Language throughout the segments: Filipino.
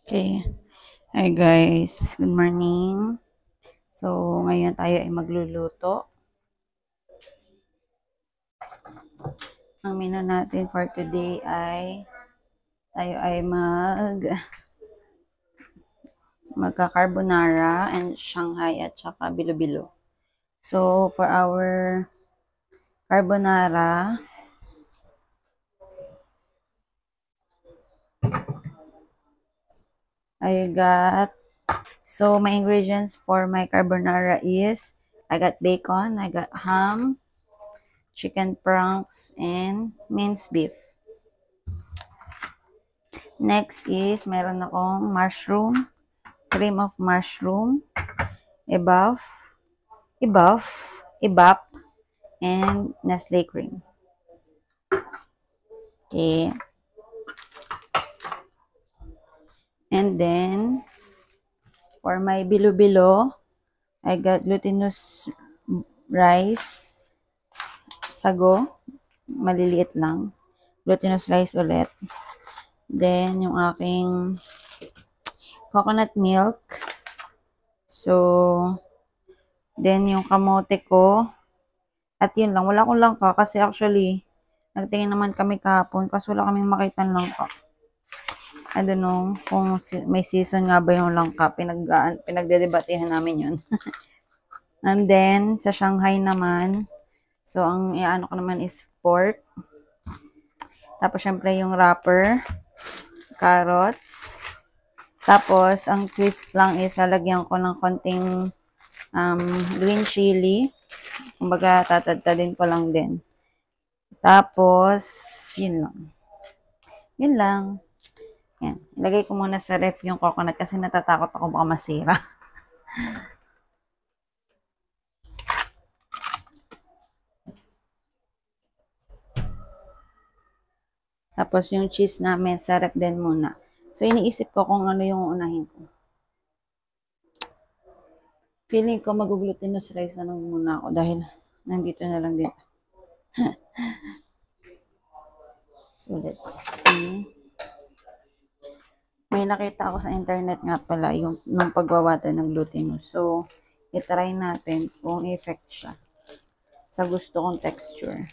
Okay. Hi guys, good morning. So, ngayon tayo ay magluluto. Ang menu natin for today ay tayo ay magka-carbonara and Shanghai at saka bilo-bilo. So, for our carbonara, so my ingredients for my carbonara is I got bacon, I got ham, chicken prongs, and minced beef. Next is meron akong mushroom, cream of mushroom, ebaf, ebap, and Nestle cream. Okay. And then, for my bilo-bilo, I got glutinous rice, sago, maliliit lang. Glutinous rice ulit. Then, yung aking coconut milk. So, then yung kamote ko. At yun lang, wala akong langka kasi actually, nagtingin naman kami kahapon kasi wala kaming makita ng langka. I don't know kung may season nga ba yung langka. Pinagdedebatehan namin yun. And then, sa Shanghai naman, so ang iano ko naman is pork. Tapos, syempre yung wrapper, carrots. Tapos, ang twist lang is lalagyan ko ng konting green chili. Kumbaga, tatadtadin ko lang din. Tapos, yun lang. Yun lang. Yan. Ilagay ko muna sa ref yung coconut kasi natatakot ako baka masira. Tapos yung cheese namin, sa ref din muna. So, iniisip ko kung ano yung unahin ko. Feeling ko mag-glutinous rice na lang muna ako dahil nandito na lang din. So, let's see. May nakita ako sa internet nga pala yung nung pagwawater ng glutinous. So, itry natin kung effect siya sa gusto kong texture.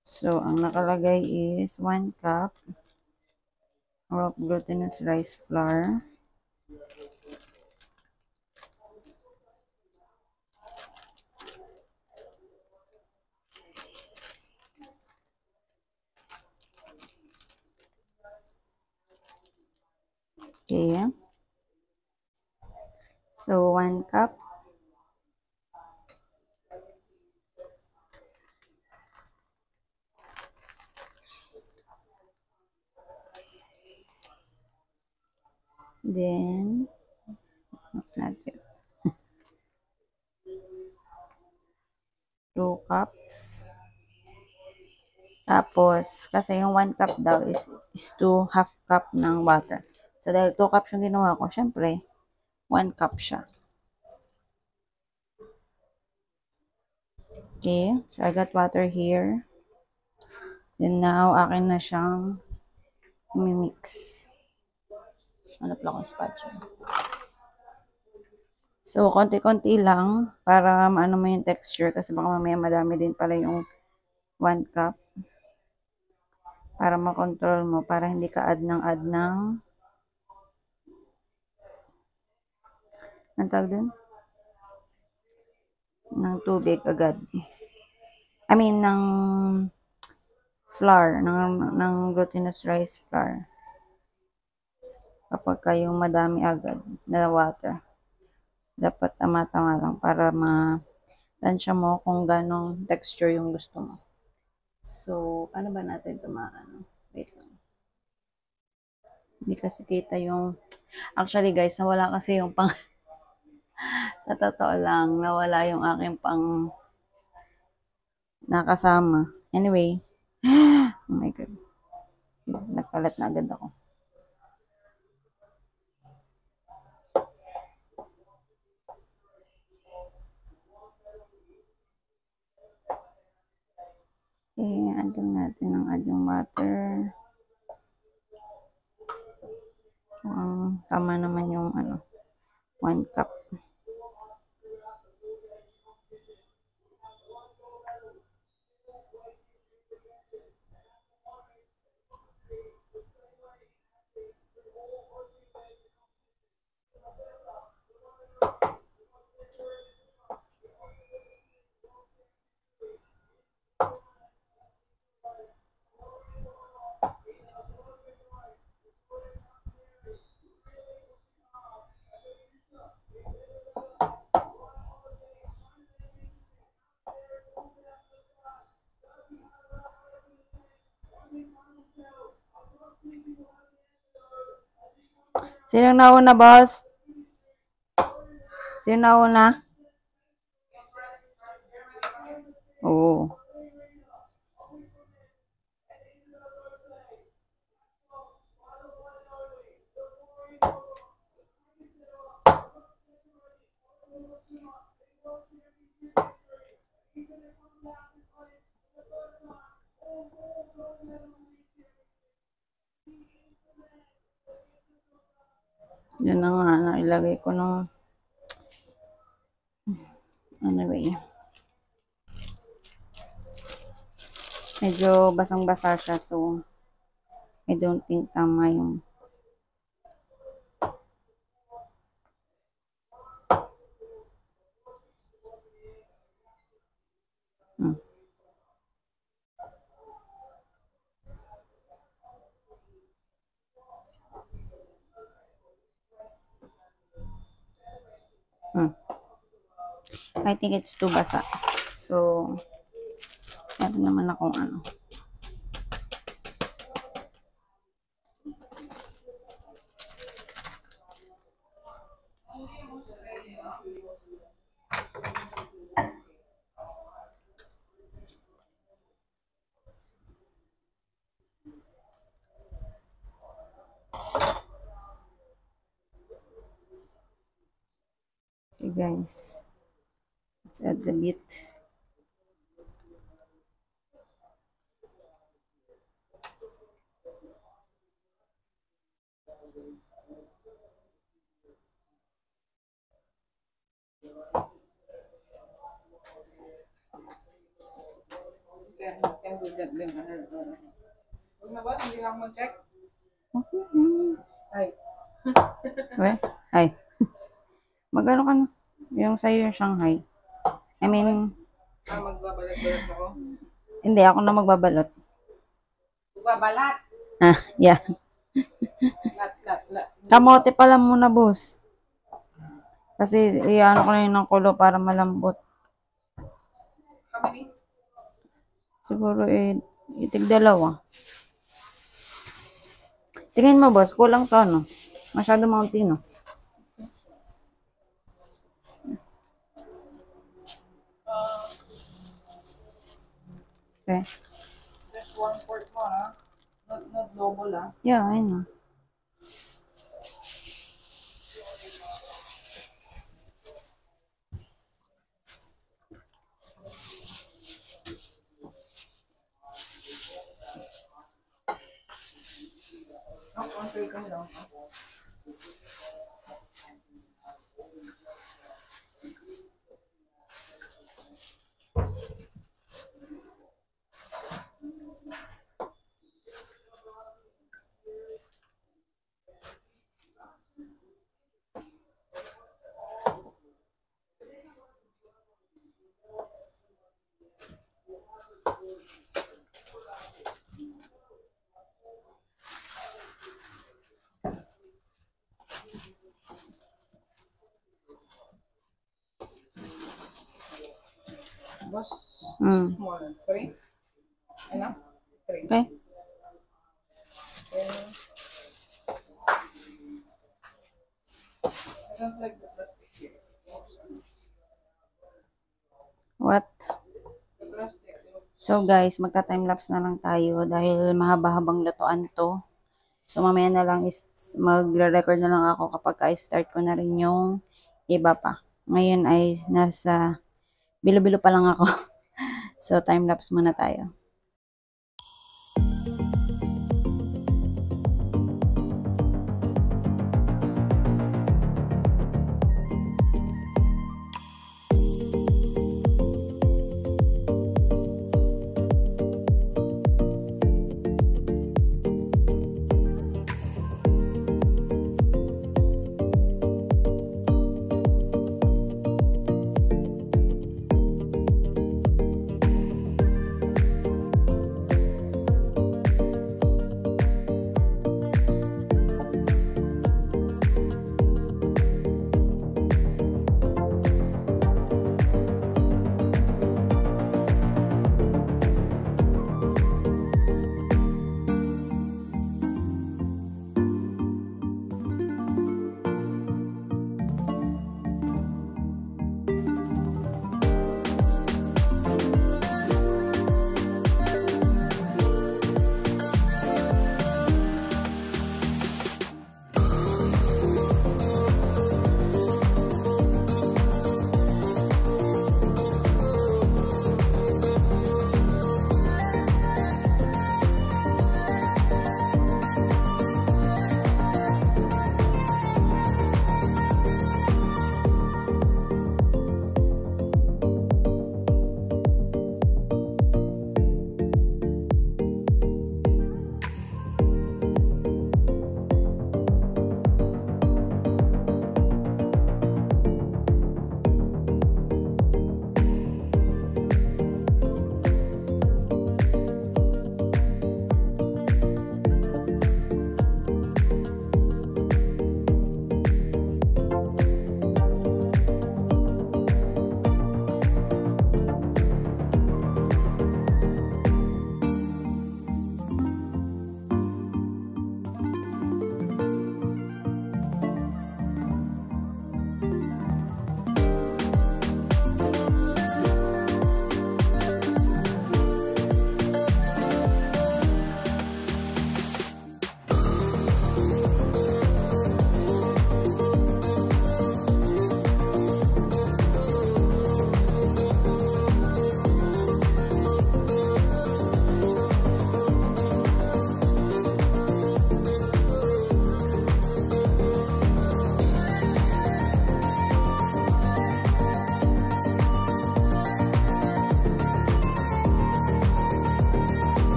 So, ang nakalagay is 1 cup of glutinous rice flour. Okay. So, 1 cup. Then, not yet. 2 cups. Tapos, kasi yung 1 cup daw is 2 half cup ng water. So, dahil 2 cups yung ginawa ko, syempre, 1 cup siya. Okay, so I got water here. Then now, akin na siyang mix. Hanap lang akong spatula. So, konti-konti lang para maano mo yung texture kasi baka mamaya madami din pala yung 1 cup. Para makontrol mo, para hindi ka add ng ang tawag dun? Ng tubig agad. I mean, ng flour, ng glutinous rice flour. Kapag kayong madami agad na water. Dapat tama-tama lang para tansya mo kung ganong texture yung gusto mo. So, paano ba natin tumaan? Wait lang. Hindi kasi kita yung... Actually guys, nawala kasi yung pang... Sa totoo lang, nawala yung aking pang... nakasama. Anyway. Oh my God. Nagkalat na agad ako. Okay, add lang natin ang add yung water. Tama naman yung 1 cup. Sino nauna, boss? Sino nauna? Oo. Yan na nga, nailagay ko ng anyway. Medyo basang-basa siya, so I don't think tama yung I think it's too basa. So, meron naman akong okay guys. Let's add the meat. Huwag na boss, hindi lang mag-check. Okay. Ay. Ay. Magano ka na? Yung sa'yo yung Shanghai. I mean, Magbabalat-balat ako. hindi ako na magbabalot. Magbabalat. Yeah. Lat. Kamote pala muna, boss. Kasi iano ko na yun ng kulo para malambot. How many? Siguro itig 2. Tingin mo, boss, kulang to, no? Masyado mountain, no? Okay. Just 1/4 mo, ha? Not double, ha? Yeah, I know. Okay ka lang. Boss, small. 3? Enough? 3. Okay. I don't like the plastic here. What? The plastic. So, guys, magta-timelapse na lang tayo dahil mahaba-habang lutuan to. So, mamaya na lang magre-record na lang ako kapag i-start ko na rin yung iba pa. Ngayon ay nasa bilo-bilo pa lang ako. So, timelapse muna tayo.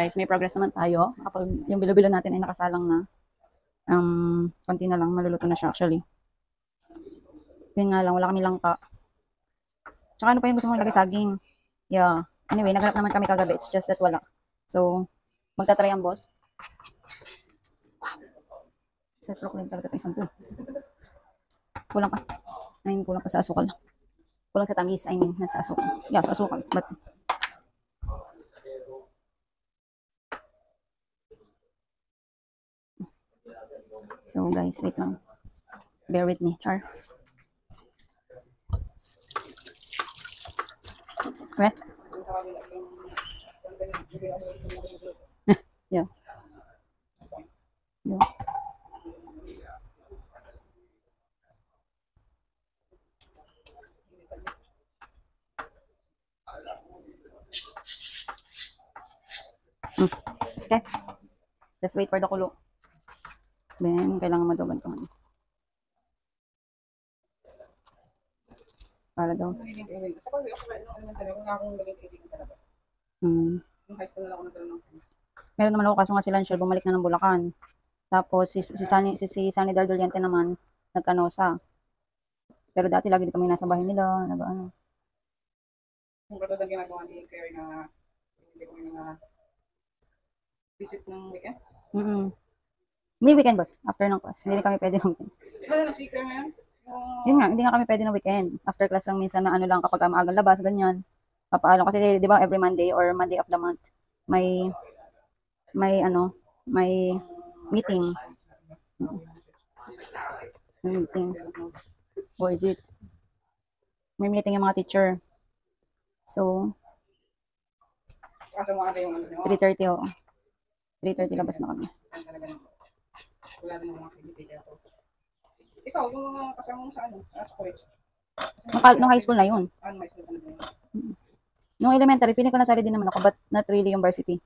guys, may progress naman tayo. Kapag yung bilo-bilo natin ay nakasalang na, konti na lang, maluluto na siya actually. Yun nga lang, wala kami langka. Tsaka ano pa yung gusto mong ilagay? Saging. Yeah. Anyway, naghanap naman kami kagabi. It's just that wala. So, magtatry ang boss. Wow. Sa proclaim talaga ito isang to. Kulang pa. I mean, kulang pa sa asukal. Kulang sa tamis. I mean, not sa asukal. Yeah, sa asukal. But, so guys, wait lang. Bear with me, char. Okay? Yeah. Yeah. Okay. Just wait for the kulo. Then, kailangan madogantungan. Para daw. Meron naman ako kaso nga si Lanchel, bumalik na ng Bulacan. Tapos si Sunny Dardoliente naman, nagkanosa. Pero dati lagi din kami nasa bahay nila, nag-ano. Kung katulad ang ginagawa ni Kerry na hindi kami na visit ng weekend. May weekend boss, after ng class. Hindi kami pwede ng weekend. Wala na si Kerry ngayon? Yun nga, hindi nga kami pwede ng weekend. After class lang minsan na ano lang kapag maagang labas, ganyan. Papaalam kasi di ba every Monday or Monday of the month may meeting. May meeting. Or is it? May meeting yung mga teacher. So, Kaso mga yung ano nyo. 3:30 oo. 3:30 labas na kami. Wala na mga activity dito. Ikaw, yung mga kasama mo sa ano? Sa sports? Nung high school na yun. Ano may school ka na ba yun? Nung elementary, feeling ko nasali din naman ako, but not really yung varsity.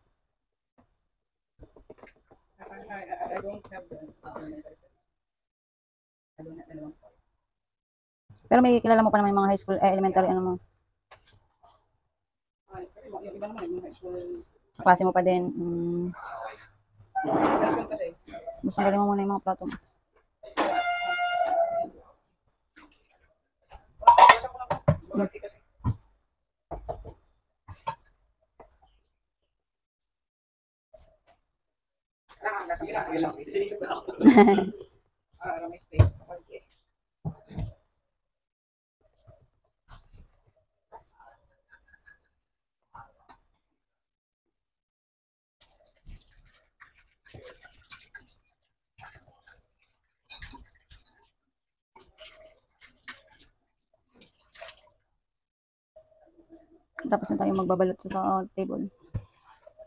I don't have the I don't have. Pero may kilala mo pa naman yung mga high school, elementary, ano mo. Kasi yung iba naman, yung high school. Sa klase mo pa din. High school kasi. Gusto galing mo muna yung mga plato mo. May space. Okay. Tapos na tayo magbabalot sa table.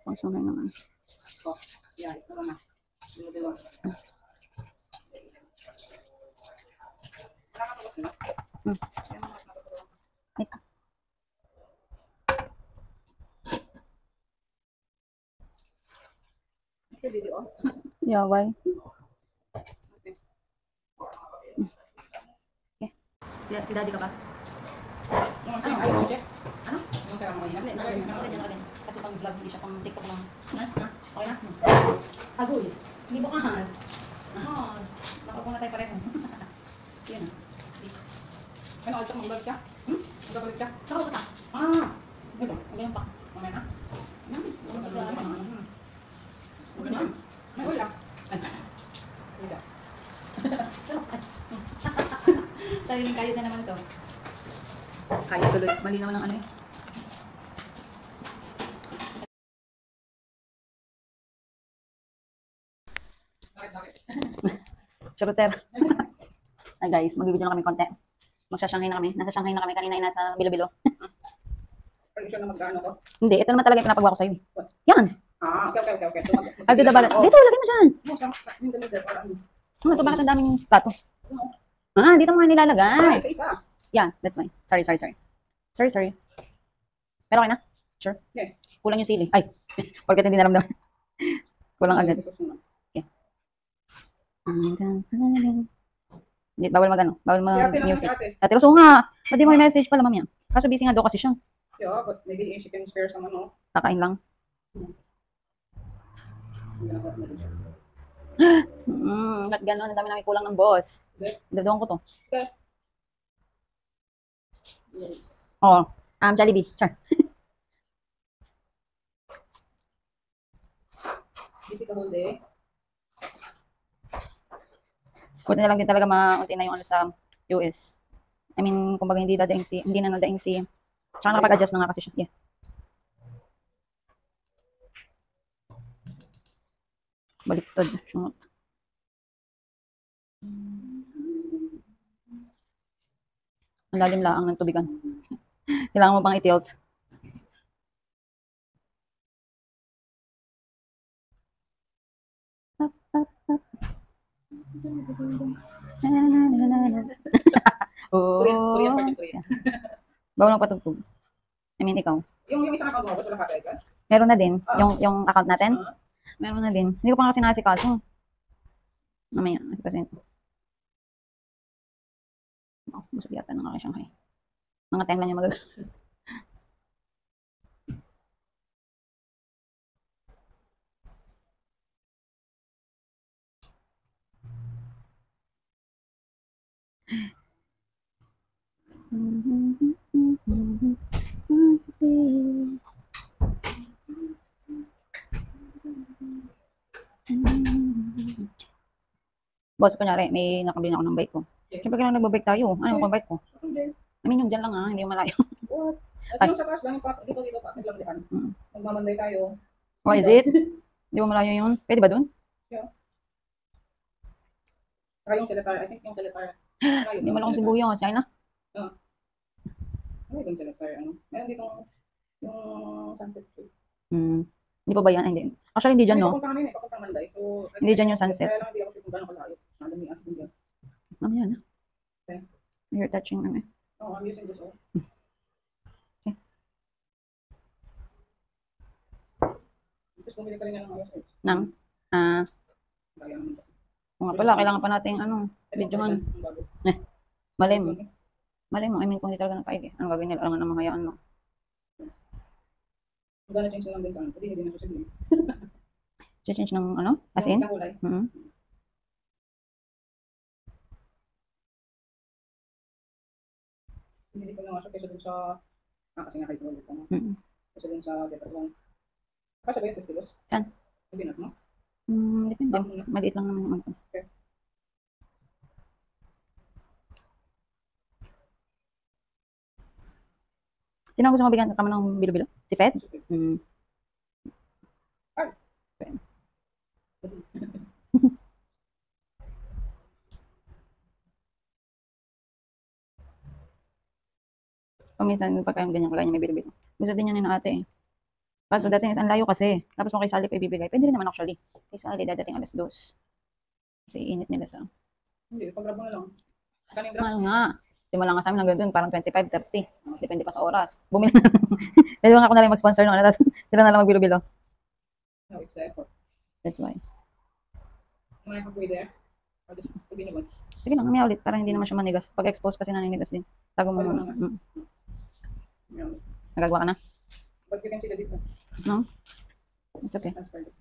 Pang-sumay naman. Oh, yeah, ito na. Video. Yeah, why? Okay. Si daddy ka ba? Ano? Ayaw mo, Jeff? Ano? Ano kaya mo yan? Kasi pang vlog, hindi siya pang TikTok lang. Okay na? Agoy. Hindi bukas. Nakapunta tayo pareho. Yan na. Ano, alta magbalik ka? Magbalik ka? Saka ka. Ito. Ganyan pa. Mamaya na? Ganyan. May wala. Wala. Sariling kayod na naman to. Kaya tuloy. Mali naman ng ano eh. Bakit? Shooter. Ay guys, magbibideo na kami konti. Magsashanghai na kami. Nasa Shanghai na kami. Kanina ay nasa Bilo-Bilo. Permission na mag-ano ko? Hindi, ito naman talaga yung pinapagawa ko sa'yo. Yan! Okay. Ay, dito balat. Dito, lagay mo dyan. Ito, bakit ang daming plato? Dito mo nga nilalagay. Isa-isa. Yeah, that's fine. Sorry. Pero okay na? Sure? Okay. Kulang yung sili. Ay, porket hindi naramdaman. Kulang agad. Okay. Hindi, bawal mag-ano. Bawal mag-music. Ate Rose, oo nga. Pwede mo i-message pala, mamaya. Kaso busy nga daw kasi siya. Yeah, but maybe she can spare some ano. Kakain lang. Ba't gano'n? Ang dami namin kulang ng boss. Dadawang ko to. Yes. Oh, Jollibee. Char. Busy ka whole day. Buti na lang din talaga maunti na yung ano sa US. I mean, kumbaga hindi na nadaing si, tsaka nakapag-adjust na nga kasi siya. Yeah. Baliktad. Sungot. Ang lalim laang ng tubigan. Kailangan mo pang i-tilt. Korean part Oh. yung Korean. Bawal ang patugtog. I mean, ikaw. Yung isang account mo, ba't wala copyright ka? Meron na din. Yung account natin. Ah. Meron na din. Hindi ko pa nga kasi nasikaso. Mamaya. Kasi busog yata ng aking Shanghai. Mga 10 lang yung magagawa. Boss, kunyari, may nakabili ako ng bike ko. Siyempre, kailangan nagbabike tayo. Ano yung bike ko? Hindi. I mean, yung dyan lang hindi yung malayo. What? At Ay. yung sa taas lang, dito, pakit lang diyan. Magmamanday tayo. Oh, is it? Di ba malayo yun? Pwede ba dun? Saka yung Celetar, I think yung Celetar. Hindi mo lang kung sibuyas. Ay na. Ano yung Celetar? Ano? Meron dito yung Sunset Tree. Hindi pa ba yan? Ay, hindi. Actually, hindi dyan, no? Papunta kami, papunta Manday. So, Hindi dyan yung sunset. kaya lang hindi ako sure kung gaano kalayo. Nandun yung asin dyan. Mamaya na. Okay. You're touching, ano eh. Oh, I'm using this all. Okay. Tapos bumili ka rin nga ng ayos. Nang? Kung nga pala, kailangan pa natin, videohan. Malay mo. Malay mo. I mean, kung hindi talaga nakaig eh. Ano gagawin nila? Alam nga naman hayaan mo. Magana change lang din sa ano. Hindi na susunod. Change ng ano? As in? Isang kulay. Hindi ko na nga siya kaysa dun sa... kasi nakaitrolog ko na. Kasi dun sa Decathlon. Kasi ba yung 50 kilos? Saan? Sabi na mo? Depende. Maliit lang naman yung ano. Okay. Sino ang gusto mo bigyan ka mo ng bilo-bilo? Si Fed? Ay. Minsan, pagka yung ganyan kulay niya may bilo-bilo. Gusto din yan ng ate eh. Kaso dating is ang layo kasi. Tapos kung kay Sally ko ibibigay. Pwede rin naman actually. Kay Sally dadating 2:00. Kasi init nila sa... Hindi, pag-grab mo na lang. Kaning grab? Mahal nga. Simula nga sa amin hanggang doon, parang 25, 30. Depende pa sa oras. Bumili na. Pwede ba nga ako na rin mag-sponsor nung tapos sila na lang magbilo-bilo. No, it's the effort. That's why. Am I halfway there? Or just sabihin naman? Sige lang, may ulit para hindi naman siya manigas. Pag-expose kasi naninigas din. Tago mo muna. Yeah. Nagagawa ka na? But you can see the difference. No? It's okay. Transfer this.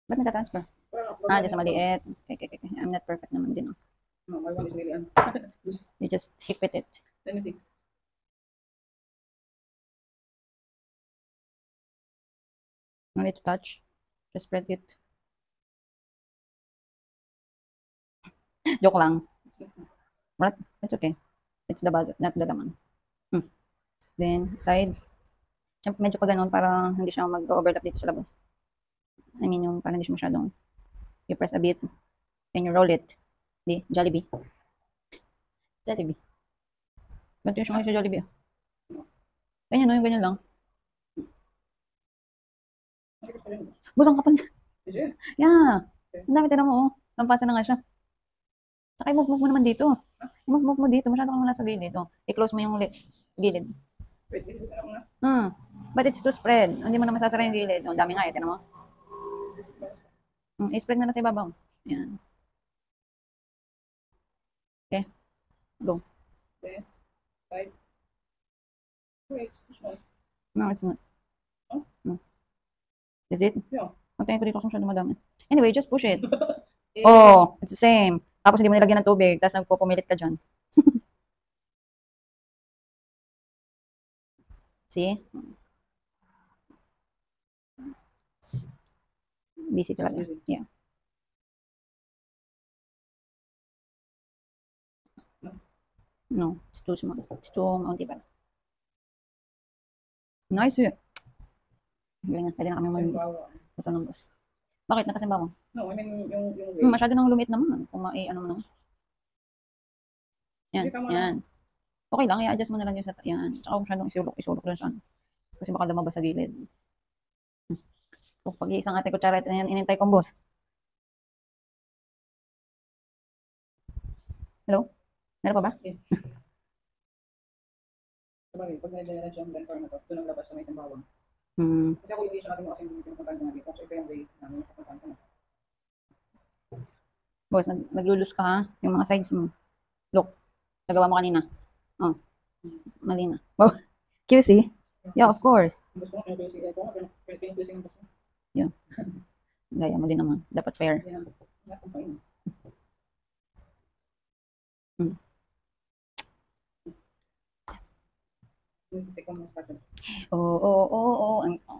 Ba't nagka-transfer? Dyan sa maliit. Okay. I'm not perfect naman din. No, my one is really loose. You just hit it. Let me see. No need to touch. Just spread it. Joke lang. Right? It's okay. It's the bag, not the laman. Then, sides. Siyempre, medyo pa ganun para hindi siya mag-overlap dito sa labas. I mean, yung para hindi siya masyadong you press a bit and you roll it. Di, Jollibee. Jollibee. Ganito yung siya ngayon sa Jollibee. Ganyan no, yung ganyan lang. Busang kapal niya. Yeah. Ang dami tinan mo, oh. Lampasa na nga siya. Saka i-move mo naman dito. I-move mo dito. Masyado kang nasa gilid. Oh. I-close mo yung gilid. But it's too spread. Hindi mo na masasara yung gilid. Ang dami nga eh. Tinan mo. I-spread na lang sa ibabaw. Yan. Okay. Go. Okay. Side. Wait, No, it's not. Huh? No. Is it? Yeah. Pagtingin ko dito kasi masyado madami. Anyway, just push it. Eh, Oh, it's the same. Tapos hindi mo nilagyan ng tubig, tapos nagpupumilit ka dyan. See? Busy talaga. busy. Yeah. No, it's too small. It's too mounty pa. Nice eh. Galing na, pwede na kami Simbawa. mag-ito ng bus. Bakit? Nakasimba mo? No, I mean, yung way. Masyado nang lumit naman. Kung ano mo naman. Yan, Hindi, tama yan. Okay lang, i-adjust mo na lang yung sa, yan. Tsaka huwag masyadong isulok dun sa ano. Kasi baka lumabas sa gilid. So, pag isang ating kutsara, ito yan, inintay kong boss. Hello? Meron pa ba? Sabagay, pag nai-generate yung dental na to, doon ang labas sa may Simbawang. Hmm. Kasi ako yung issue natin mo kasi yung pinupuntahan ko nga dito. So, ito yung way namin pinupuntahan ko na. Boss, naglulus ka ha? Yung mga sides mo. Look, nagawa mo kanina. Oh, mali na. Wow, QC? Yeah, of course. Yung gusto ko, pinupusin ko nga, pinupusin yung gusto ko. Gaya mo din naman. Dapat fair. Hindi na, hindi na kumpain. Hmm. Take ko mo sa akin. Oo, oo, oo, oo.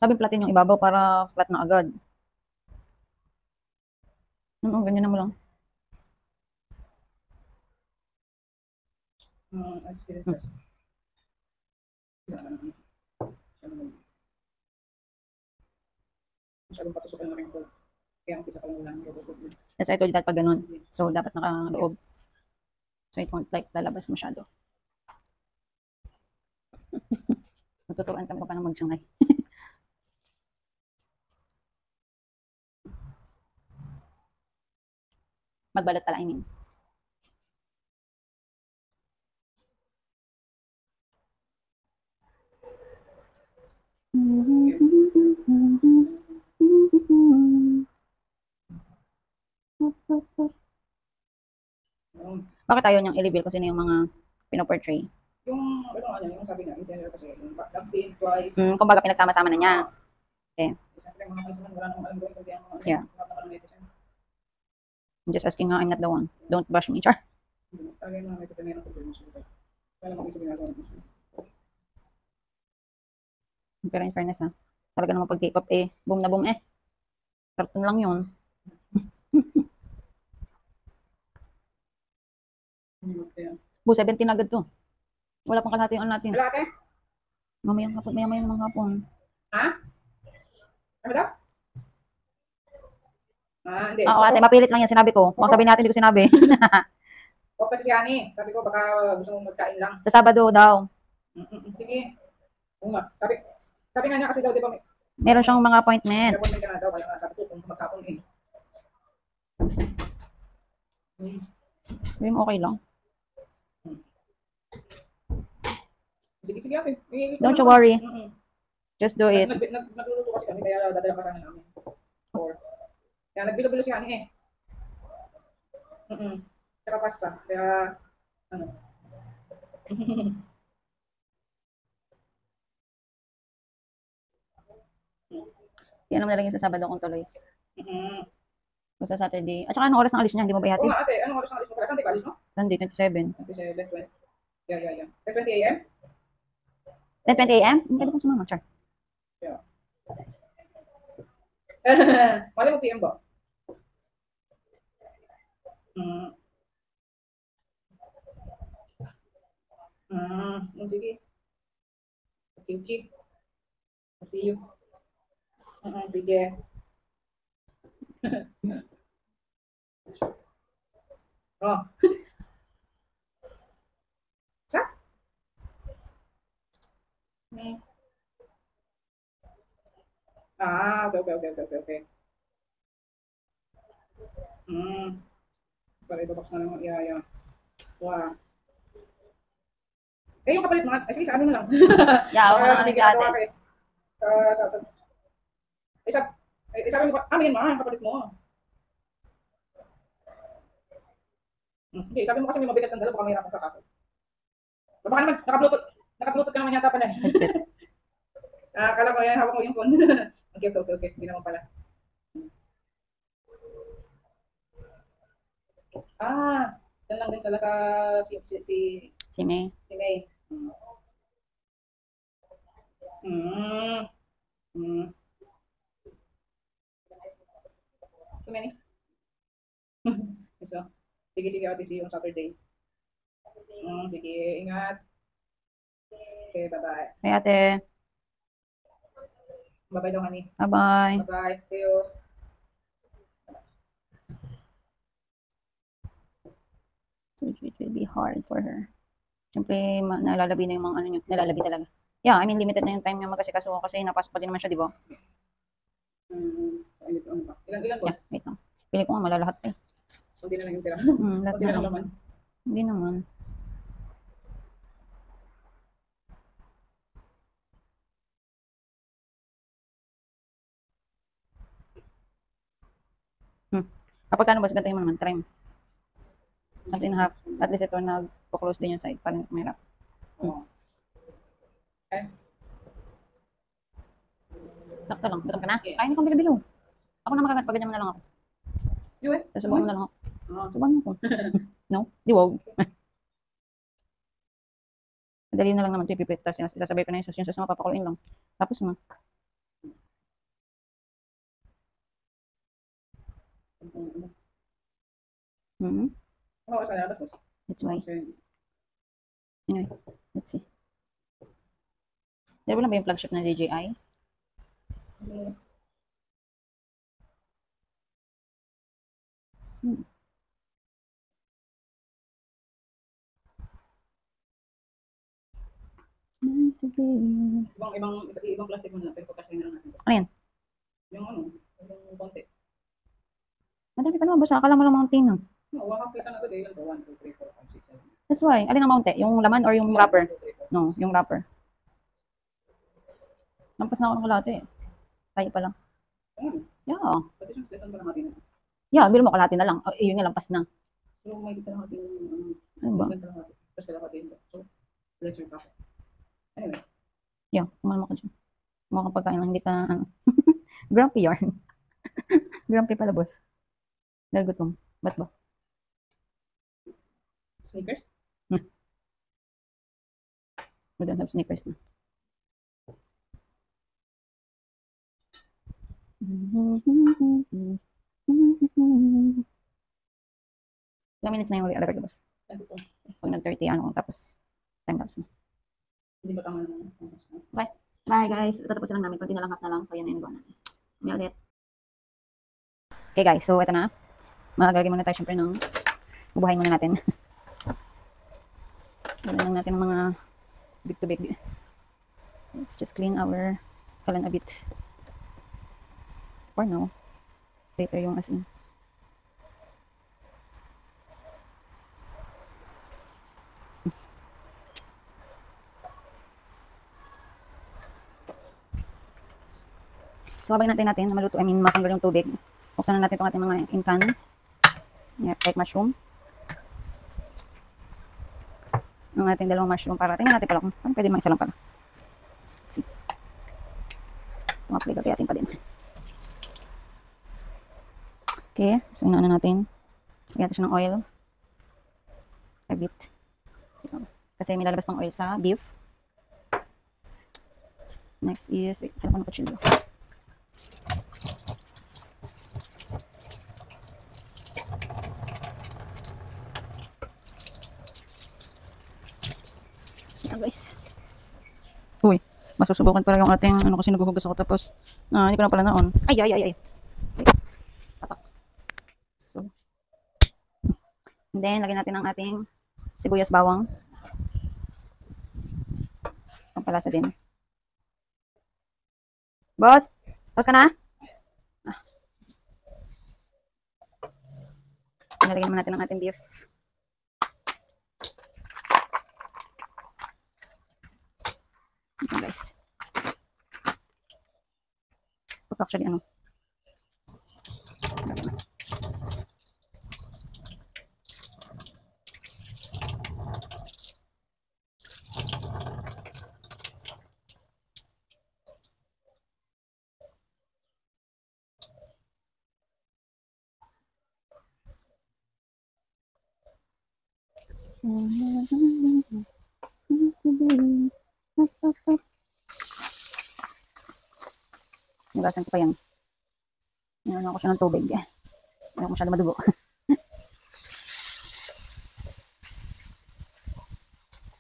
Sabi platin yung ibabaw para flat na agad. Ganyan na mo lang. I'll just get it first. Masyadong patusukan na rin ko. Kaya ang pisa pa lang lang. That's why I told you that pag ganun. So, dapat nakaloob. So, it won't like lalabas masyado. Matuturuan kami kung paano mag-shanghai. Magbalot pala, I mean. Bakit ayaw niyang i-reveal kung sino yung mga pinoportray? Yung, ano, yung sabi niya, in general kasi, yung backdamping twice. Kumbaga pinagsama-sama na niya. Siyempre, mga kansaman, wala namang alam gawin kundi ang mga Yeah. mga netizen. I'm just asking nga, I'm not the one. Don't bash me, char. Talaga yung mga netizen na yun ang problema sa buhay. Kaya lang mag-isip ginagawa ng issue. Pero in fairness ha, talaga naman pag K-pop eh, boom na boom eh. Cartoon lang yun. Bu, 17 agad to. Wala pang kalahati yung ano natin. Wala, ate? Mamayang hapon, maya-maya ng hapon. Ha? Ano daw? Hindi. Oo, ate, mapilit lang yan, sinabi ko. Kung sabihin natin, hindi ko sinabi. O kasi si Ani, sabi ko baka gusto mong magkain lang. Sa Sabado daw, Sige. Oo nga. Sabi nga niya kasi daw, di ba, may meron siyang mga appointment. appointment ka na daw. Kaya nga sabi ko kung magkapon eh. Sabi mo, okay lang. Sige, sige ate. Don't you worry. Just do it. Nagluluto kasi kami, kaya dadala pa sana namin. Kaya nagbilo-bilo si Ani eh. Tsaka pasta. Kaya, ano. Yan naman na lang yung sa Sabado kung tuloy. Mm-hmm. O sa Saturday. At saka anong oras ng alis niya? Hindi mo ba Oo ihatid? nga ate, anong oras ang alis mo pala? Saan tayo alis mo? Sunday, 27. 27, 20. Yeah. 20 a.m.? 10:20 a.m.? Pwede kong sumama, char. Yeah. Mali mo PM ba? Sige. Okay. See you. Sige. Oh. Sa? Okay. Para ibabox na lang. Yeah. Wow. Yung kapalit mga, sige, sa ano na lang. Yeah, ako na sa atin. Sabi mo, amin mo, ang kapalit mo. Okay, sabi mo kasi may mabigat ng dala, baka mahirap ang kakapit. Baka naman, naka-bluetooth ka naman yata pala eh. Headset. Akala ko yan, hawak ko yung phone. Okay, okay, okay, okay. Hindi naman pala. Ah, yan lang din pala sa Si May. si May. Hmm. Hmm. Too many. So, sige, sige, ate, see you on Saturday. Sige, ingat. Okay, bye-bye. Hey, ate. Bye-bye daw, honey. Bye-bye. Bye-bye. See you. So it will be hard for her. Siyempre, nalalabi na yung mga ano niya. Nalalabi talaga. Yeah, I mean, limited na yung time niya mag-asikaso kasi napasok pa din naman siya, di ba? Ano ba? Ilan boss? Yeah, wait lang. Pili ko nga malalahat pa eh. Hindi na lang yung tira. Lahat Hindi na na lang lang. naman. Hindi naman. Kapag ano ba, gantahin mo naman, try mo. Something and a half. At least ito nag-close din yung side. Parang mahirap. Okay. Sakto lang. Gutom ka na? Kain akong bilo-bilo. Ako na makagat. Pag ganyan mo na lang ako. Yun. Susubukan mo na lang ako. Oh. Subukan mo ako. No? Di wag. Madali na lang naman ito ipipit. Tapos isasabay ko na yung sauce. Yung sauce na mapapakuluin lang. Tapos na. Ano oras na labas boss? That's why. Anyway, let's see. Dalawa lang ba yung flagship na DJI? Ibang plastic mo na, pero pagkasya na lang natin. Ano yan? Yung yung konti. Madami pa naman. Basta akala mo lang mga tina. No, wakak kita na ito. Ilan to? 1, 2, 3, 4, 5, 6, 7. That's why. Alin ang maunti? Yung laman or yung wrapper? 1, 2, 3, 4. No, yung wrapper. Lampas na ako ng kalate eh. Tayo pa lang. Yeah. Pati yung lesson pa natin. Yeah, biro mo kalate na lang. Oh, yun nga, lampas na. So, may kita natin yung Ano ba? Tapos kalahati. So, lesson pa. Anyways. Yeah, kumalma ka dyan. Mga pagkain lang, hindi ka, ano. Grumpy yarn. Grumpy pala, boss. Dahil gutom. Ba't ba? Sneakers? We don't have sneakers na. Ilang minutes na yung record, boss? Pag nag-30, ano, tapos time lapse na. Hindi ba tama naman? Okay. Bye, guys. Tatapusin lang namin. Kunti na lang, half na lang. So, yan na yung nagawa natin. May ulit. Okay, guys. So, ito na. Magagalagay muna tayo, syempre, ng bubuhayin muna natin. Gawin lang natin ng mga big to big. Let's just clean our kalan a bit. For now. Later yung asin. So, habang natin na maluto, matanggal yung tubig. Buksan na natin itong ating mga incan. Yeah, like mushroom. Ang ating dalawang mushroom para. Tingnan natin pala kung pwede mga isa lang pala. See. Mga flavor kaya atin pa din. Okay, so inaano natin. Lagyan natin siya ng oil. A bit. Kasi may lalabas pang oil sa beef. Next is, wait, kailangan ko ng kutsilyo. Yan guys. Uy, masusubukan pala yung ating ano kasi naghuhugas ako tapos hindi ko na pala naon. Ay. Patak. So. And then, lagyan natin ang ating sibuyas bawang. Pampalasa din. Boss, tapos ka na? Nalagyan naman natin ang ating beef. Ito guys. Ito actually ano. Nugasan ko pa yan. Ano ako siya ng tubig. Ayaw ko masyado madugo.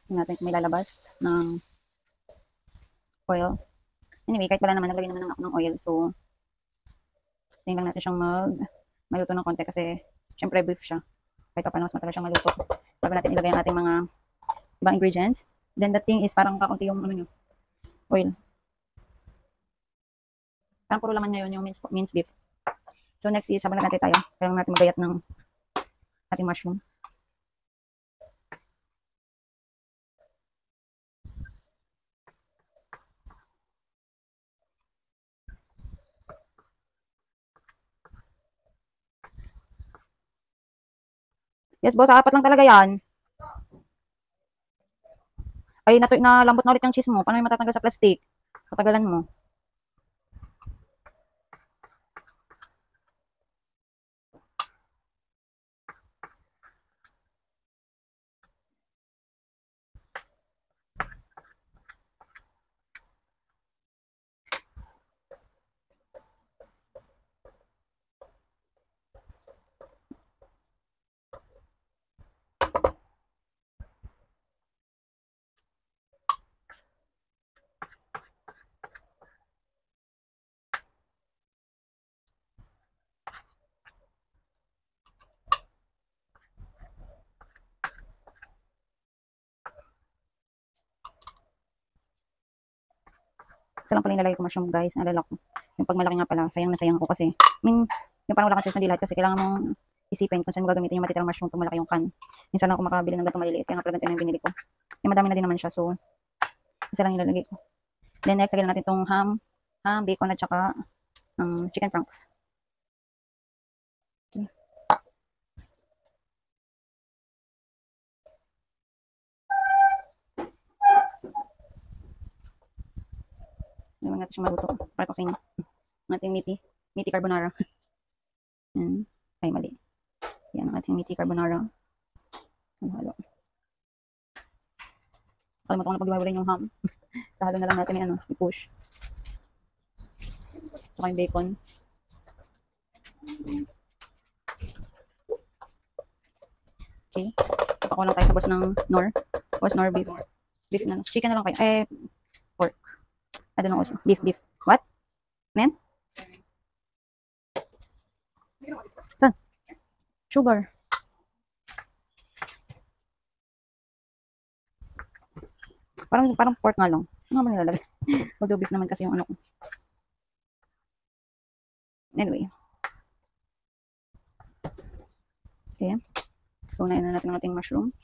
Tingnan natin kung may lalabas ng oil. Anyway, kahit wala naman, naglagay naman ako ng oil. So, tingnan lang natin siyang maluto ng konti kasi syempre beef siya. Kahit pa paano mas matagal siyang maluto. Bago natin ilagay ang ating mga ibang ingredients. Then the thing is parang kakunti yung oil. Parang puro laman niya yun yung minced beef. So next is habang natin tayo. Kailangan natin magayat ng ating mushroom. Yes, boss. Apat lang talaga yan. Ay, nalambot na ulit yung cheese mo. Paano yung matatanggal sa plastic? Katagalan mo. Isa lang pala yung lalagay ko mushroom, guys. Naalala ko. Yung pag malaki nga pala, sayang na sayang ko kasi. Yung parang wala kang choice na dilat kasi kailangan mong isipin kung saan mo gagamitin yung matitirang mushroom pag malaki yung can. Minsan ako makabili ng ganitong maliliit. Kaya nga pala ganito yung binili ko. Yung madami na din naman siya. So, isa lang yung lalagay ko. Then next, lagyan natin itong ham, bacon at saka chicken franks. Okay. Iwan natin siya maluto. Para ko sa inyo. Ang ating meaty carbonara. Yan. Ay, mali. Yan ang ating meaty carbonara. Halo. Kalimutan ko na pag-iwawalan yung ham. Sa halo na lang natin yung i-push. Saka yung bacon. Okay. Papakuha lang tayo sa boss ng Boss Nor beef. Beef na. Chicken na lang kayo. Pork. I don't know also. Beef. What? Men? Saan? Sugar. Parang pork nga lang. Ano ba nilalagay? Although beef naman kasi yung ano ko. Anyway. Okay. So, nain na natin ang ating mushroom.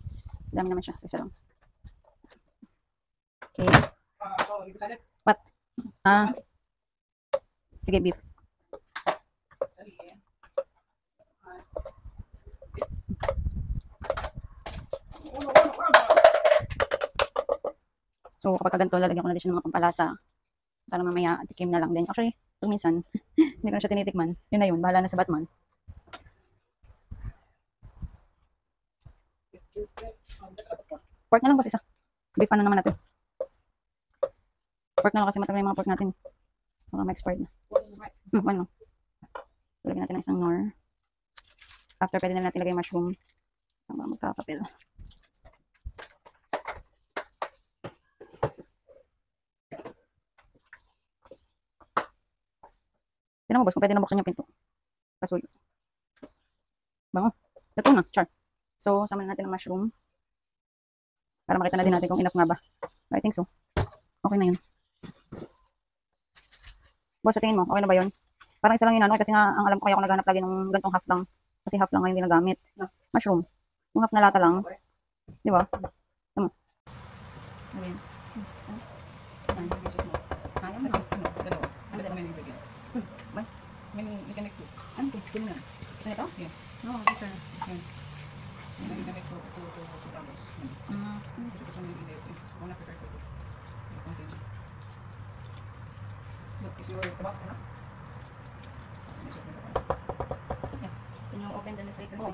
Dami naman siya. So, isa lang. Okay. What? Sige, beef. So, kapag ganito, lalagyan ko na din siya ng mga pampalasa. Para mamaya, tikim na lang din. Actually, minsan, hindi ko na siya tinitikman. Yun na yun. Bahala na sa Batman. Pork na lang kasi isa. Beef ano naman natin. Pork na lang kasi matagal yung mga pork natin. Baka ma-expired na. Ano? Lagyan natin ng isang nor. After, pwede na natin lagay mushroom. Baka magkakapil. Tinan mo boss, kung pwede na buksan yung pinto. Pasuyo. Bango. Ito na, char. So, sama na natin ang mushroom. Para makita na din natin kung enough nga ba. I think so. Okay na yun. Boss, sa tingin mo, okay na ba yun? Parang isa lang yun, kasi nga, ang alam ko kaya ako naghanap lagi ng gantong half lang. Kasi half lang ngayon ginagamit. Mushroom. Yung half na lata lang. Di ba? Tama. Ayan. Ano ito? Ito na. Ito? Yeah. No, ito. Okay. Can you open the newspaper?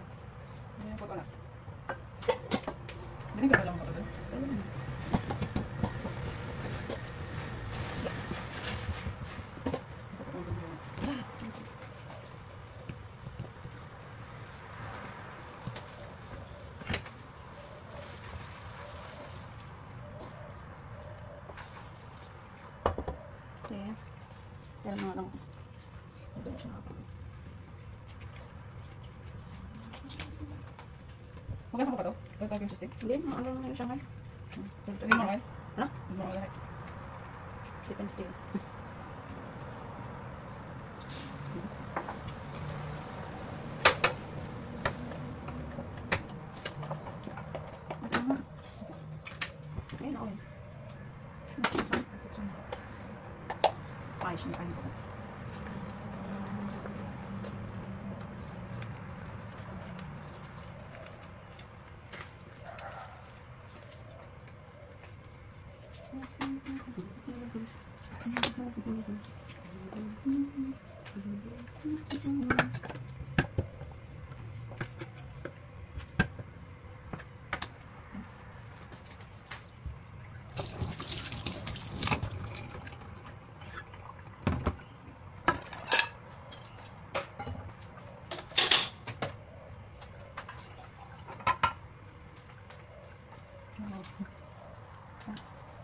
Binigyan ka lang ako doon. Okay. Pero mga lang. Ito na siya. Magkasa ko pa to? Ito tayo yung system. Hindi, ano na yung Shanghai. Hindi mo kayo? Ha? Hindi mo kayo. Depends to you. Masama. Ayun ako yun. Ayos yung kain ko.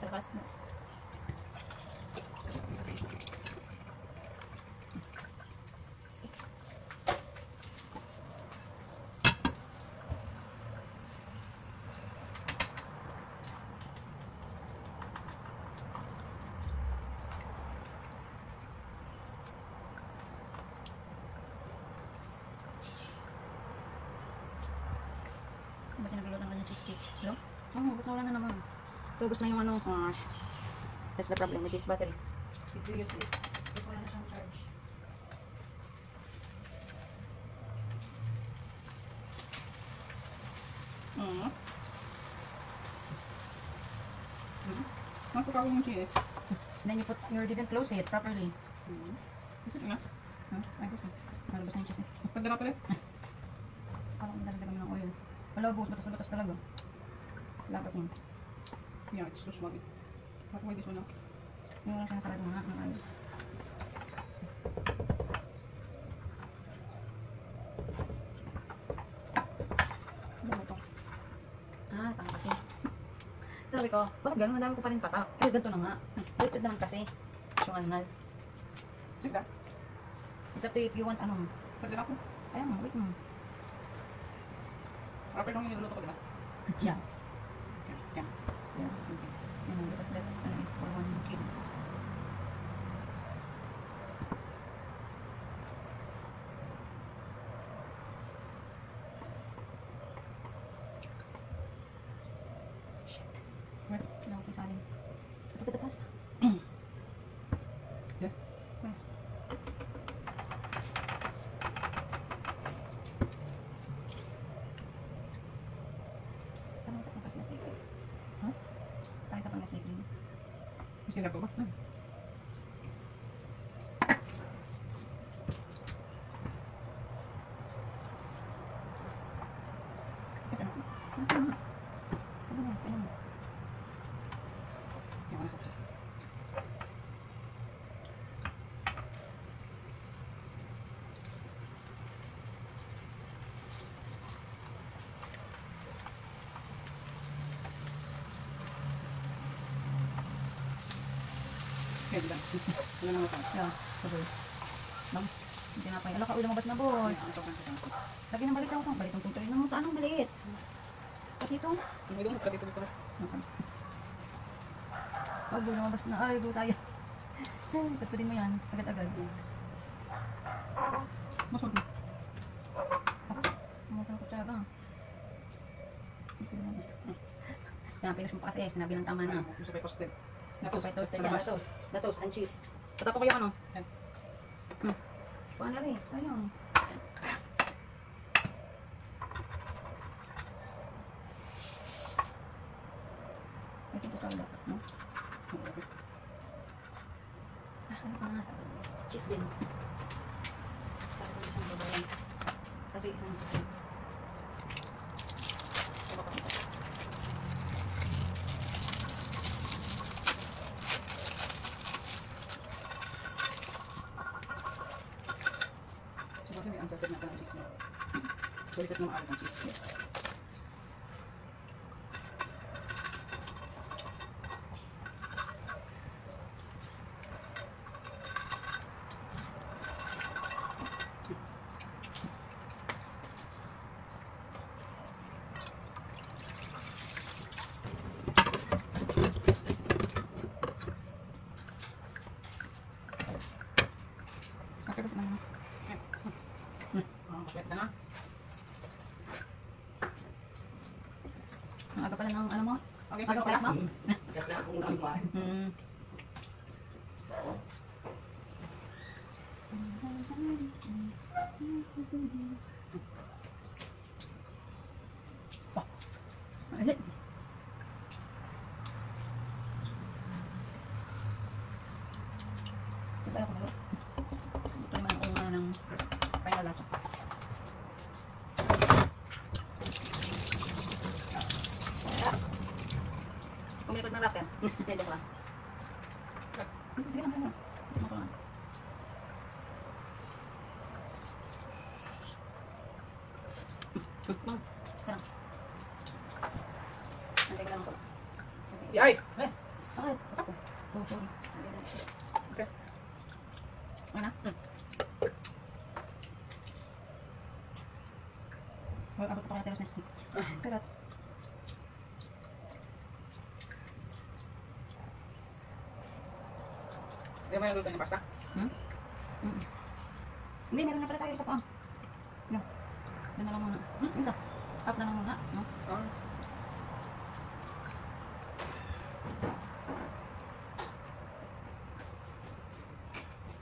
Labas na. Kasi nagluluto ng kanyang cheesecake. Hello? Oo, ba't wala na naman? So, gusto na yung ano, gosh. That's the problem with this battery. If you use it, if wala na siyang charge. Napakawin yung cheese. Then you didn't close it properly. Gusto nga. Ay, gusto. Malabas na yung cheese. Pagdala pala. Parang nalagyan kami ng oil. Malabos, batas-batas talaga. Tapos labas yun. Yeah, it's too small. How this one now? Yung lang siya nasarado mga ng ayos. Ano ba ito? Ah, tama kasi. Sabi ko, bakit gano'n? Madami ko pa rin patak. Eh, ganito na nga. Wait naman kasi. Yung angal. Sige ka. It's up to you if you want ano. Pagdala ko. Ayaw mo, wait mo. Rapper lang yung niluluto ko, diba? Yeah. Okay. Yan. Yeah. Okay. Yan, because that is for 1 kilo. Where? Kailangan ko isalin. Look at the pasta. Yeah. Parang sa pangkas na snake. Ha? Parang sa pangkas na snake. Gusto nila ko ba? Yan, ano ko. Okay, diba? Wala nang matang. Yeah, sabay. Bang, hindi na pa. Ala ka, lumabas na boss. Ano to? Lagi ng balik ako. Balik ang tutoy na mo. Saan ang maliit? Pati ito. May doon, dito. Okay. Oh, lumabas na. Ay, sayang. Pagpudin mo yan. Agad-agad. Mas mag- Mga kang kutsara. Yan, pinush mo pa kasi. Sinabi ng tama na. Gusto pa i-toasted. Toast, toast, Sa yeah, labas. toast. The toast and cheese. Patapo ko yung ano. Yan. Kuha na rin. Sayang. Ito po tayo dapat, no? Ano pa nga? Cheese din. Sabi ko na siyang babayan. Kaso yung isang susunod. Ito pa isa. Doritos na maalat ang cheese. Yes. Okay, basta na. Kapit ka na. Ang aga pala ng ano mo? Okay, Aga pala mo? Kaya kung naman. Ay, diba ako malo? Ito naman kung ano ng final lasa. Kumilikot ng rapper. Joke lang. Sige lang, sige lang. Ito lang. Sarang. Antay ko lang ako. Yay! Eh, bakit? Ako. Oh, sorry. Okay. Ano na? Well, abot pa kaya tayo next week. Sarap. Hindi mo yung luto ng pasta? Hindi, meron na pala tayo isa pa. No. Doon na lang muna. Isa. Up na lang muna. No? Oo.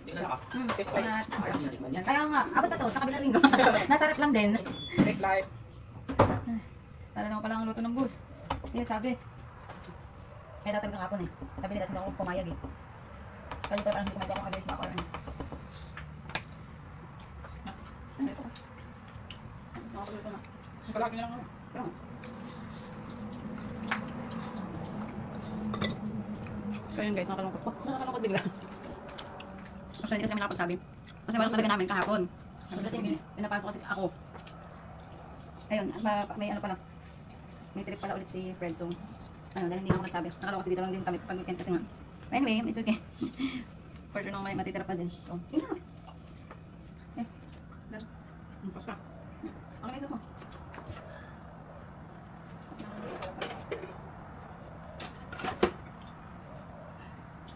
Hindi na ako. Safe life. Kaya, kaya nga, abot pa to sa kabilang linggo. Nasarap lang din. Safe life. Tala naman pala ang luto ng bus. Sige, sabi. May tatag ng hapon eh. Sabi nila, hindi ako pumayag eh. Kaya parang hindi kumayag ako kagalis ba ako or ano. Ano ito? Nakapagluto na. Kalagi na lang ako. Pero, so yun guys, nakakalungkot ko. Nakakalungkot bigla. Actually, hindi kasi kami nakapagsabi. Kasi walang talaga namin kahapon. Pinapasok kasi ako. Ayun, may ano pala. May trip pala ulit si Fred. So, ayun, dahil hindi ako nagsabi. Nakalaw kasi dito lang din kami pag weekend kasi nga. Anyway, it's okay. For sure naman may matitira pa din. So, yun na. Eh, dahil. Pasta. Ako na isot mo.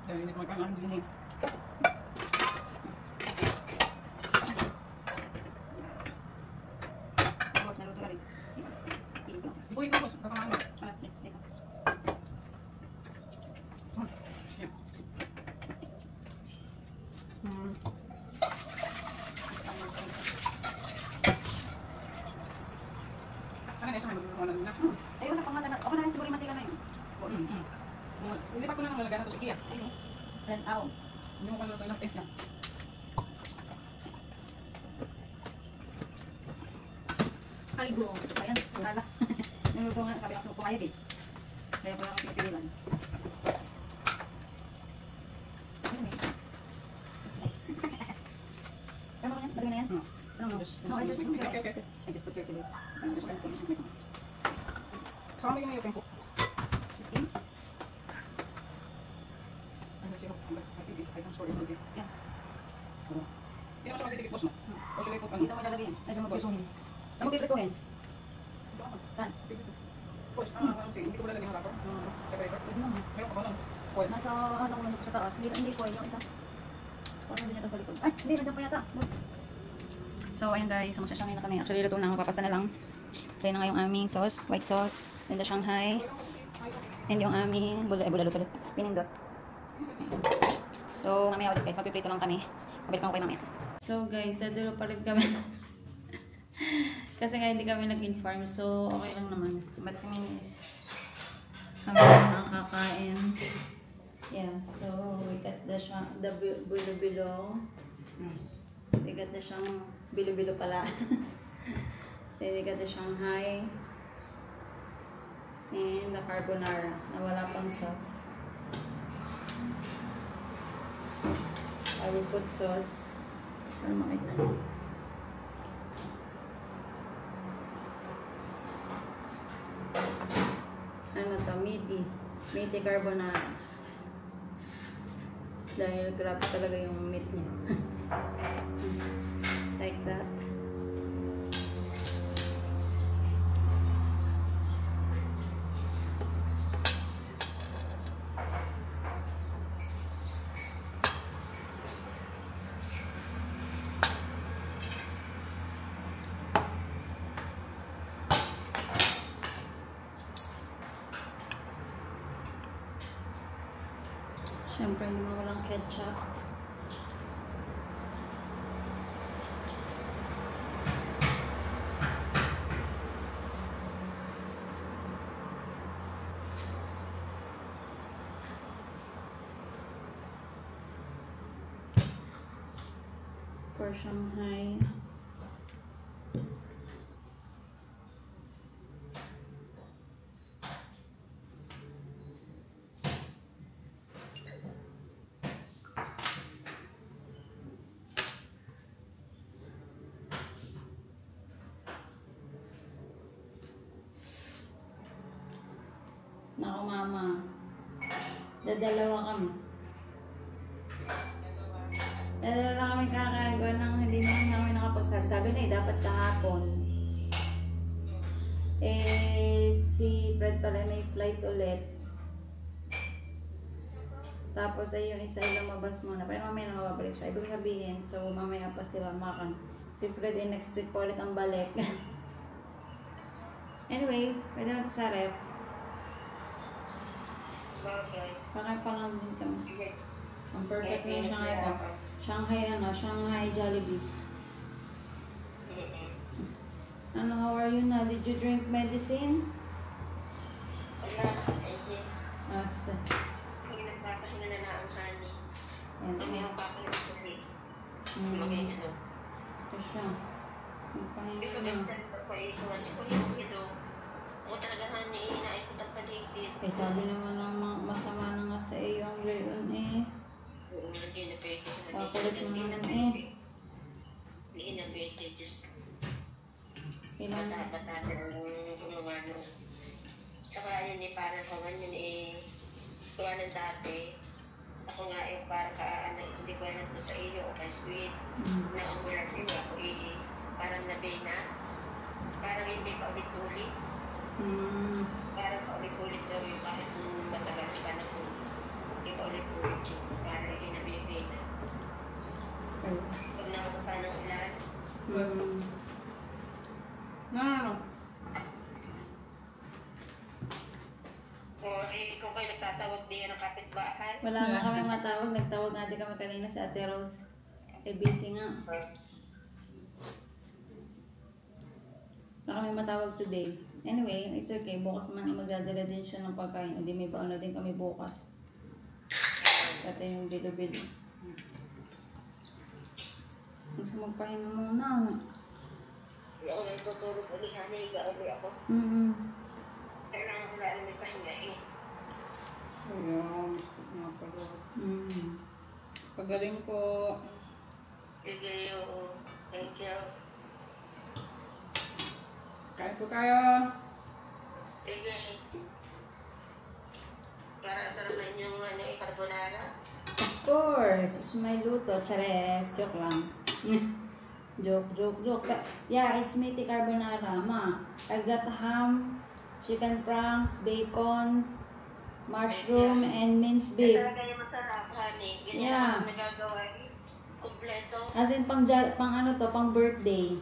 Dahil hindi ko magkakaroon ng dinig. Boss, naluto ka rin. Piling ko lang. Buhay ko, boss. Kakamahan mo. Ah, dito. Ano na ito? May magluto na. Ayun, ako na rin siguro yung mantika na yun. Hindi pa ko na nang lalagyan na ito sa Ikea. Ayun. Then, aw. Hindi mo pa naluto ng taste niya. Kaligo. Ayan, wala. Niluto nga, sabi ako pumayag eh. Kaya pala ako pinipililan. Ano ba yan? Dali na yan? Ano mo? No, I just put Okay, okay, okay. I just put here today. Kasama yung iyong po. Ano siya? I'm sorry, hindi. Yan. Hindi naman siya magtitikit, boss, no? O siya ikot, ano? Dito mo ilalagay yan. Dito mo pipituhin. Saan mo pipituhin? Saan? Boss, sige, hindi ko lalagyan ng lato. Separator. Meron ka ba lang? Oil. Nasa ano ko sa taas. Hindi ko yung isa. Parang doon yata sa likod. Ay, hindi. Nandiyan pa yata. Boss. So, ayun guys. Magsasangay na kami. Actually, luto na ako. Papasta na lang. Kaya na nga yung aming sauce. White sauce. Then the Shanghai. And yung aming bulalo tuloy. Pinindot. So, mamaya ulit guys. Mapiprito lang kami. Pabalik ko kayo mamaya. So, guys. Nadulo pa rin kami. Kasi nga hindi kami nag-inform. So, okay lang naman. But kami is kami lang kakain. Yeah. So, we got the bilo-bilo. We got the bilo-bilo pala. Then we got the Shanghai. And the carbonara na wala pang sauce. I will put sauce para makita niyo. Meaty carbonara. Dahil grabe talaga yung meat niya. Just like that. Siyempre, hindi mo walang ketchup. For Shanghai. Naku mama, dadalawa kami. Dadalawa kami kakagawa ng hindi naman kami nakapagsabi. Sabi na dapat kahapon. Si Fred pala may flight ulit. Tapos ay yung isa ay lumabas muna. Pero mamaya na mababalik siya. Ibig sabihin, so mamaya pa sila makan. Si Fred ay next week pa ulit ang balik. Anyway, pwede na ito sa ref. Bakit pa lang din kami. Ang perfect yung Shanghai ko. Shanghai Jollibee. Ano, how are you now? Did you drink medicine? Wala, hindi. Asa. Kung nagpapahinga na lang ang honey. Yan. Kami ang papahinga ko rin. Sumagay ano. Ito siya. Magpahinga Ito na. ganda ko ito. Ito yung ito. Ako talaga honey, inaikot ang paligid. Eh, sabi naman ng masama na nga sa iyo ang gayon eh. Hindi na pwede. Kakulit mo naman eh. Hindi na pwede. Just Kailangan. bata-bata ng gumawa nun. Saka yun eh, parang kawan yun eh. Gawa ng dati. Ako nga eh, parang hindi ko alam po sa iyo o kay Sweet. Na ang wala din ako eh, parang nabina. Parang hindi pa ulit-ulit. Parang paulit-ulit daw yung kahit matagal na panahon. Hindi paulit-ulit yun. Parang hindi nabibina. Pag nakuha ng ulan, No. o eh, kung kayo nagtatawag din ng kapitbahay, Wala na kami matawag. Nagtawag natin kami kanina sa Ate Rose. Eh, busy nga. Wala kami matawag today. Anyway, it's okay. Bukas man magdadala din siya ng pagkain. Hindi may baon na din kami bukas. Pati yung bilo-bilo. Gusto magpahinga muna. ako na itutulog ulit, haniga ulit ako. Kailangan ko lang may pahinga eh. Ayun. Napagod. Pagaling po. Sige, oo. Thank you. Kain po tayo. Sige. Para sarap na inyong carbonara. Of course, it's my luto. Chares, joke lang. joke. Yeah, it's meaty carbonara, ma. I got ham, chicken pranks, bacon, mushroom, and minced beef. Talaga yung masarap, honey. Ganyan Yeah. ako nagagawa eh. Kompleto. As in, pang birthday.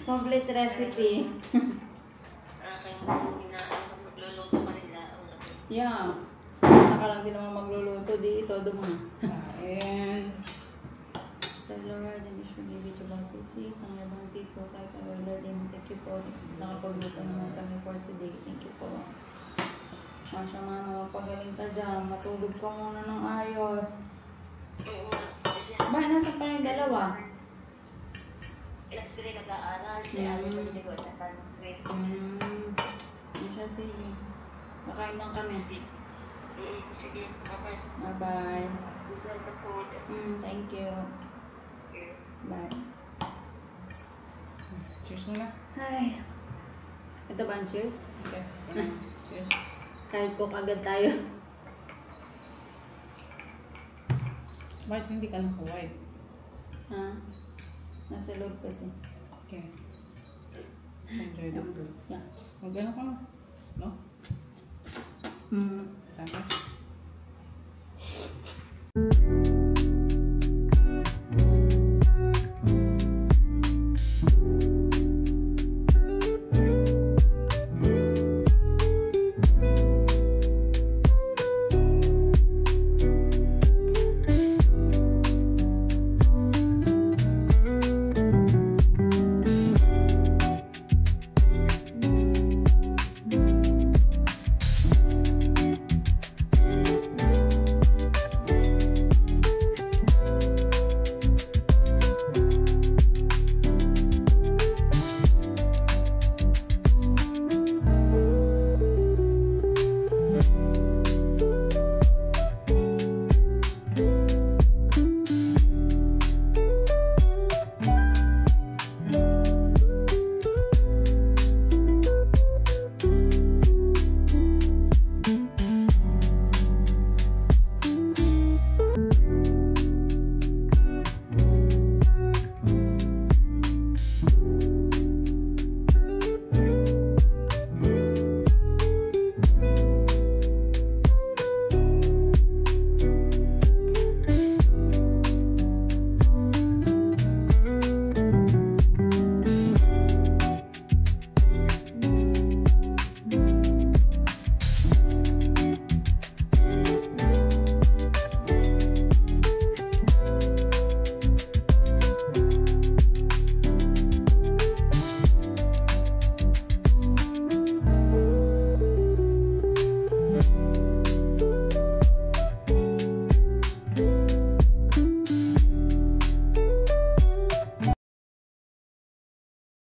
Complete recipe. Aking inaano magluluto ka nila. Yeah. Saka lang din naman magluluto. Di ito, dumang. Kain. Sa Lord, and you should give it to Baptisi. Pangabang tito, Christ our Lord, and thank you po. Nakapagluto naman kami for today. Thank you po. Masya mama, pagaling ka dyan. Matulog ka muna ng ayos. Oo. Ba, nasa pa yung dalawa? Ilang sila nag-aaral. Si Ari ko hindi ko nag-aaral. Masya, sige. Makain lang kami. Sige, okay. Bye-bye. Enjoy the food. Thank you. Bye. Cheers muna. Hi. Ito ba ang cheers? Okay. Cheers. Kahit cook agad tayo. Bakit hindi ka naka-white? Ha? Nasa loob kasi. Okay. Enjoy the food. Yeah. Mag-ano ka? No? Mm. Tama?